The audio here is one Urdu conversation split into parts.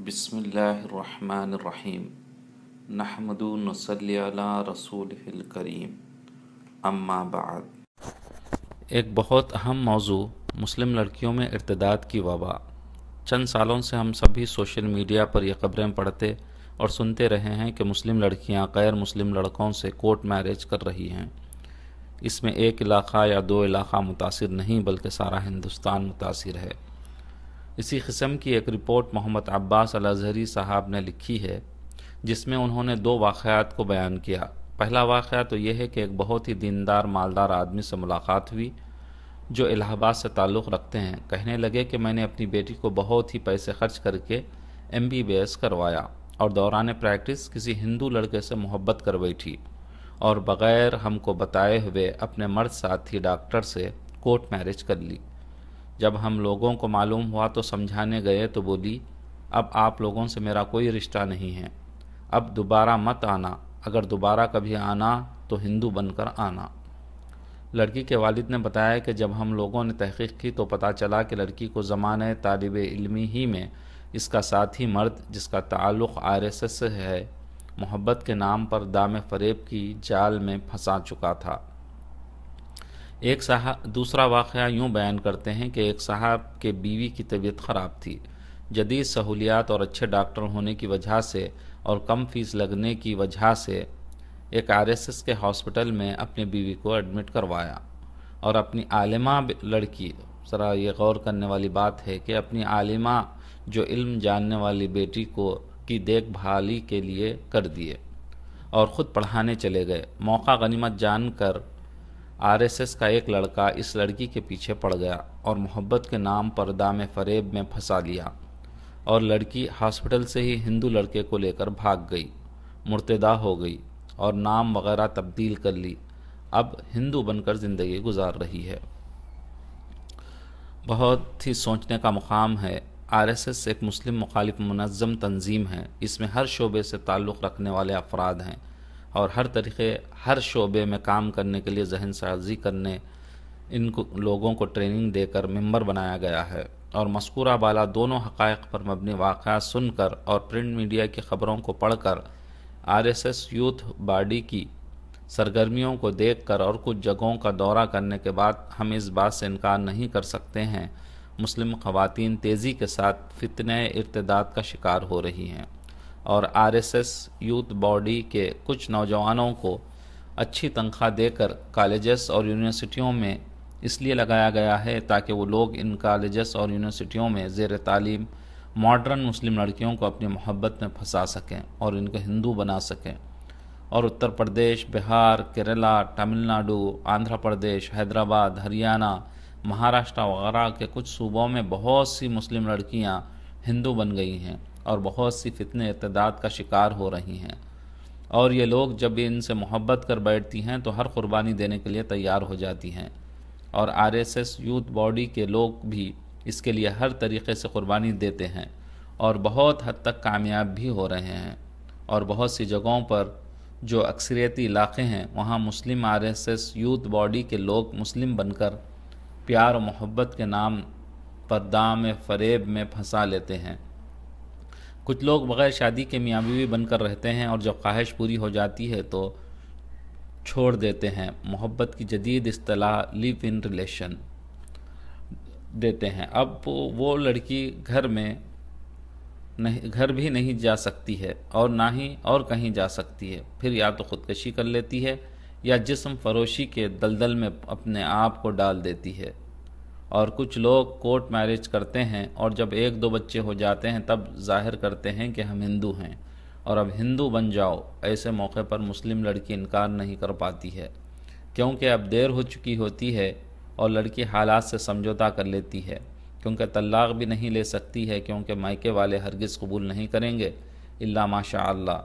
بسم اللہ الرحمن الرحیم نحمدو نصلی علی رسولہ الکریم اما بعد۔ ایک بہت اہم موضوع مسلم لڑکیوں میں ارتداد کی وبا۔ چند سالوں سے ہم سبھی سوشل میڈیا پر یہ خبریں پڑھتے اور سنتے رہے ہیں کہ مسلم لڑکیاں غیر مسلم لڑکوں سے کورٹ میرج کر رہی ہیں۔ اس میں ایک علاقہ یا دو علاقہ متاثر نہیں بلکہ سارا ہندوستان متاثر ہے۔ اسی قسم کی ایک رپورٹ محمد عباس الازہری صاحب نے لکھی ہے، جس میں انہوں نے دو واقعات کو بیان کیا۔ پہلا واقعہ تو یہ ہے کہ ایک بہت ہی دیندار مالدار آدمی سے ملاقات ہوئی جو الہ آباد سے تعلق رکھتے ہیں۔ کہنے لگے کہ میں نے اپنی بیٹی کو بہت ہی پیسے خرچ کر کے MBBS کروایا اور دوران پریکٹس کسی ہندو لڑکے سے محبت کر بیٹھی اور بغیر ہم کو بتائے ہوئے اپنے مرد ساتھی ڈاکٹر سے کورٹ میرج کر لی۔ جب ہم لوگوں کو معلوم ہوا تو سمجھانے گئے تو بولی، اب آپ لوگوں سے میرا کوئی رشتہ نہیں ہے، اب دوبارہ مت آنا، اگر دوبارہ کبھی آنا تو ہندو بن کر آنا۔ لڑکی کے والد نے بتایا کہ جب ہم لوگوں نے تحقیق کی تو پتہ چلا کہ لڑکی کو زمانہ طالب علمی ہی میں اس کا ساتھی مرد جس کا تعلق RSS سے ہے، محبت کے نام پر دام فریب کی جال میں پھنسا چکا تھا۔ دوسرا واقعہ یوں بیان کرتے ہیں کہ ایک صاحب کے بیوی کی طبیعت خراب تھی۔ جدید سہولیات اور اچھے ڈاکٹر ہونے کی وجہ سے اور کم فیس لگنے کی وجہ سے ایک RSS کے ہاسپٹل میں اپنی بیوی کو ایڈمٹ کروایا اور اپنی عالمہ لڑکی، ذرا یہ غور کرنے والی بات ہے کہ اپنی عالمہ جو علم جاننے والی بیٹی کی دیکھ بھالی کے لیے کر دیے اور خود پڑھانے چلے گئے۔ موقع غنیمت جان کر RSS کا ایک لڑکا اس لڑکی کے پیچھے پڑ گیا اور محبت کے نام پر دام فریب میں پھنسا لیا اور لڑکی ہاسپٹل سے ہی ہندو لڑکے کو لے کر بھاگ گئی، مرتدہ ہو گئی اور نام وغیرہ تبدیل کر لی، اب ہندو بن کر زندگی گزار رہی ہے۔ بہت ہی سوچنے کا مقام ہے۔ RSS ایک مسلم مخالف منظم تنظیم ہے۔ اس میں ہر شعبے سے تعلق رکھنے والے افراد ہیں اور ہر شعبے میں کام کرنے کے لیے ذہن سازی کرنے لوگوں کو ٹریننگ دے کر ممبر بنایا گیا ہے، اور مذکورہ بالا دونوں حقائق پر مبنی واقعات سن کر اور پرنٹ میڈیا کی خبروں کو پڑھ کر، RSS یوتھ باڈی کی سرگرمیوں کو دیکھ کر اور کچھ جگہوں کا دورہ کرنے کے بعد ہم اس بات سے انکار نہیں کر سکتے ہیں، مسلم خواتین تیزی کے ساتھ فتنہ ارتداد کا شکار ہو رہی ہیں، اور RSS یوتھ باڈی کے کچھ نوجوانوں کو اچھی تنخواہ دے کر کالجز اور یونیورسٹیوں میں اس لیے لگایا گیا ہے تاکہ وہ لوگ ان کالجز اور یونیورسٹیوں میں زیر تعلیم ماڈرن مسلم لڑکیوں کو اپنی محبت میں پھنسا سکیں اور ان کو ہندو بنا سکیں۔ اور اتر پردیش، بہار، کیرلا، تمل ناڈو، آندھرا پردیش، حیدرآباد، ہریانہ، مہاراشٹر وغیرہ کے کچھ صوبوں میں بہت سی مسلم لڑکیاں ہندو بن گئی ہیں اور بہت سی فتنہ ارتداد کا شکار ہو رہی ہیں، اور یہ لوگ جب ان سے محبت کر بیٹھتی ہیں تو ہر قربانی دینے کے لیے تیار ہو جاتی ہیں، اور RSS یوتھ باڈی کے لوگ بھی اس کے لیے ہر طریقے سے قربانی دیتے ہیں اور بہت حد تک کامیاب بھی ہو رہے ہیں، اور بہت سی جگہوں پر جو اکثریتی علاقے ہیں وہاں مسلم RSS یوتھ باڈی کے لوگ مسلم بن کر پیار و محبت کے نام پر دام فریب میں پھنسا لیتے ہیں۔ کچھ لوگ بغیر شادی کے میاں بیوی بن کر رہتے ہیں اور جب خواہش پوری ہو جاتی ہے تو چھوڑ دیتے ہیں۔ محبت کی جدید اصطلاح لیو ان ریلیشن دیتے ہیں۔ اب وہ لڑکی گھر بھی نہیں جا سکتی ہے اور نہ ہی اور کہیں جا سکتی ہے، پھر یا تو خودکشی کر لیتی ہے یا جسم فروشی کے دلدل میں اپنے آپ کو ڈال دیتی ہے۔ اور کچھ لوگ کورٹ میرج کرتے ہیں اور جب 1-2 بچے ہو جاتے ہیں تب ظاہر کرتے ہیں کہ ہم ہندو ہیں اور اب ہندو بن جاؤ۔ ایسے موقع پر مسلم لڑکی انکار نہیں کر پاتی ہے کیونکہ اب دیر ہو چکی ہوتی ہے، اور لڑکی حالات سے سمجھوتا کر لیتی ہے کیونکہ طلاق بھی نہیں لے سکتی ہے کیونکہ مائکے والے ہرگز قبول نہیں کریں گے الا ماشاء اللہ،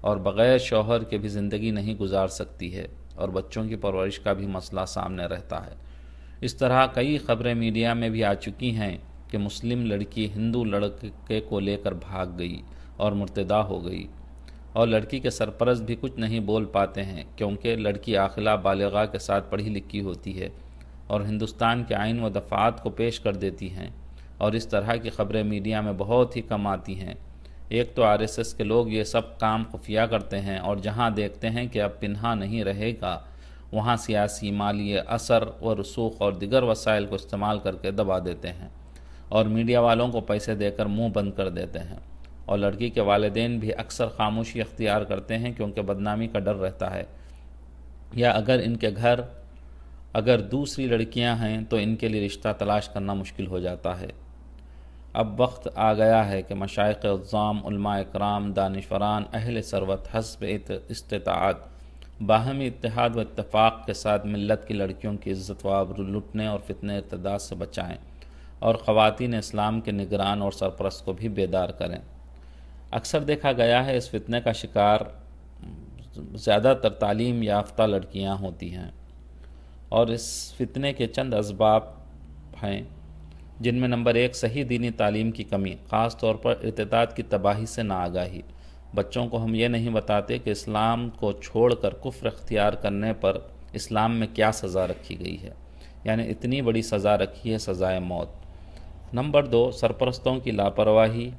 اور بغیر شوہر کے بھی زندگی نہیں گزار سکتی ہے، اور بچوں کی پرورش کا بھی مسئلہ سامنے رہتا ہے۔ اس طرح کئی خبریں میڈیا میں بھی آ چکی ہیں کہ مسلم لڑکی ہندو لڑکے کو لے کر بھاگ گئی اور مرتدہ ہو گئی، اور لڑکی کے سرپرست بھی کچھ نہیں بول پاتے ہیں کیونکہ لڑکی عاقلہ بالغہ کے ساتھ پڑھی لکھی ہوتی ہے اور ہندوستان کے آئین و دفعات کو پیش کر دیتی ہیں، اور اس طرح کی خبریں میڈیا میں بہت ہی کم آتی ہیں، ایک تو RSS کے لوگ یہ سب کام خفیہ کرتے ہیں اور جہاں دیکھتے ہیں کہ اب پنہا نہیں رہے گا وہاں سیاسی، مالی اثر و رسوخ اور دیگر وسائل کو استعمال کر کے دبا دیتے ہیں اور میڈیا والوں کو پیسے دے کر منہ بند کر دیتے ہیں، اور لڑکی کے والدین بھی اکثر خاموشی اختیار کرتے ہیں کیونکہ بدنامی کا ڈر رہتا ہے، یا اگر ان کے گھر اگر دوسری لڑکیاں ہیں تو ان کے لیے رشتہ تلاش کرنا مشکل ہو جاتا ہے۔ اب وقت آ گیا ہے کہ مشائخ عظام، علماء اکرام، دانشوران، اہل ثروت حسب استطاعت باہمی اتحاد و اتفاق کے ساتھ ملت کی لڑکیوں کی عزت و آبرو لٹنے اور فتنہ ارتداد سے بچائیں اور خواتین اسلام کے نگران اور سرپرست کو بھی بیدار کریں۔ اکثر دیکھا گیا ہے اس فتنے کا شکار زیادہ تر تعلیم یافتہ لڑکیاں ہوتی ہیں، اور اس فتنے کے چند اسباب ہیں جن میں نمبر 1 صحیح دینی تعلیم کی کمی، خاص طور پر ارتداد کی تباہی سے ناآگاہی۔ بچوں کو ہم یہ نہیں بتاتے کہ اسلام کو چھوڑ کر کفر اختیار کرنے پر اسلام میں کیا سزا رکھی گئی ہے، یعنی اتنی بڑی سزا رکھی ہے، سزائے موت۔ نمبر 2 سرپرستوں کی لاپرواہی۔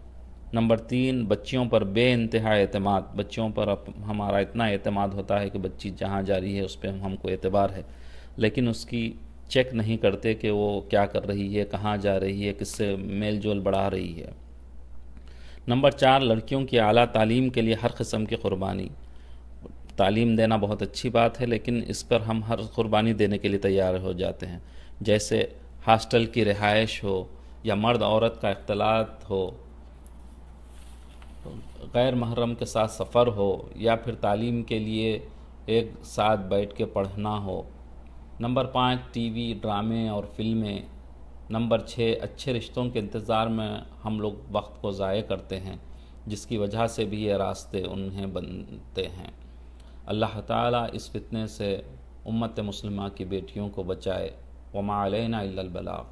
نمبر 3 بچیوں پر بے انتہا اعتماد۔ بچیوں پر ہمارا اتنا اعتماد ہوتا ہے کہ بچی جہاں جا رہی ہے اس پہ ہم کو اعتبار ہے، لیکن اس کی چیک نہیں کرتے کہ وہ کیا کر رہی ہے، کہاں جا رہی ہے، کس سے میل جول بڑھا رہی ہے۔ نمبر 4 لڑکیوں کی اعلیٰ تعلیم کے لیے ہر قسم کی قربانی۔ تعلیم دینا بہت اچھی بات ہے، لیکن اس پر ہم ہر قربانی دینے کے لیے تیار ہو جاتے ہیں، جیسے ہاسٹل کی رہائش ہو، یا مرد عورت کا اختلاط ہو، غیر محرم کے ساتھ سفر ہو، یا پھر تعلیم کے لیے ایک ساتھ بیٹھ کے پڑھنا ہو۔ نمبر 5 ٹی وی، ڈرامے اور فلمیں۔ نمبر 6 اچھے رشتوں کے انتظار میں ہم لوگ وقت کو ضائع کرتے ہیں، جس کی وجہ سے بھی یہ راستے انہیں بنتے ہیں۔ اللہ تعالیٰ اس فتنے سے امت مسلمہ کی بیٹیوں کو بچائے۔ وما علینا الا البلاغ۔